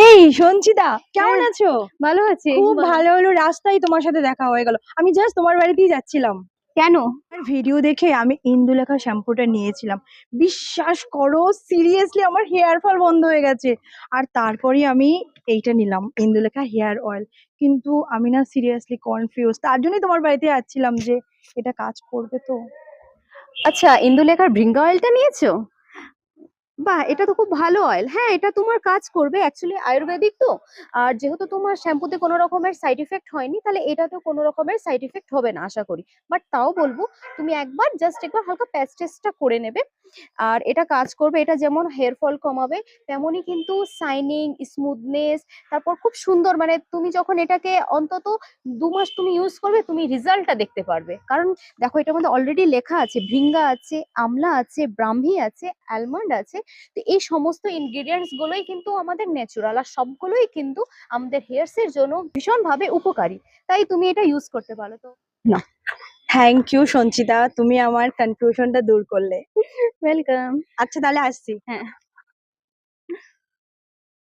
এই সঞ্চিতা, কেমন আছো? ভালো আছি। খুব ভালো হলো, রাস্তায় তোমার সাথে দেখা হয়ে গেল। আমি জাস্ট তোমার বাড়িতেই যাচ্ছিলাম। কেন? ভিডিও দেখে আমি ইন্দুলেখা শ্যাম্পুটা নিয়েছিলাম। বিশ্বাস করো, সিরিয়াসলি আমার হেয়ার ফল বন্ধ হয়ে গেছে। আর তারপরেই আমি এইটা নিলাম, ইন্দুলেখা হেয়ার অয়েল। কিন্তু আমি না সিরিয়াসলি কনফিউজ, তার জন্যই তোমার বাড়িতে যাচ্ছিলাম যে এটা কাজ করবে তো। আচ্ছা, ইন্দুলেখার ভৃঙ্গা অয়েলটা নিয়েছো? বাহ, এটা তো খুব ভালো অয়েল। হ্যাঁ, এটা তোমার কাজ করবে। অ্যাকচুয়ালি আয়ুর্বেদিক তো। আর যেহেতু তোমার শ্যাম্পুতে কোনো রকমের সাইড ইফেক্ট হয়নি, তাহলে এটাতেও কোনো রকমের সাইড ইফেক্ট হবে না আশা করি। বাট তাও বলবো, তুমি একবার হালকা প্যাচ টেস্টটা করে নেবে। আর এটা কাজ করবে, এটা যেমন হেয়ার ফল কমাবে, তেমনই কিন্তু শাইনিং, স্মুথনেস, তারপর খুব সুন্দর, মানে তুমি যখন এটাকে অন্তত 2 মাস তুমি ইউজ করবে, তুমি রেজাল্টটা দেখতে পারবে। কারণ দেখো, এটার মধ্যে অলরেডি লেখা আছে ভৃঙ্গা আছে, আমলা আছে, ব্রাহ্মী আছে, অ্যালমন্ড আছে। তো এই সমস্ত ইনগ্রিডিয়েন্টস গুলোই কিন্তু আমাদের ন্যাচুরাল, আর সবগুলোই কিন্তু আমাদের হেয়ারস এর জন্য ভীষণভাবে উপকারী। তাই তুমি এটা ইউজ করতে পারো। তো না, থ্যাংক ইউ সঞ্চিতা, তুমি আমার কনফিউশনটা দূর করলে। ওয়েলকাম। আচ্ছা তাহলে আসছি। হ্যাঁ।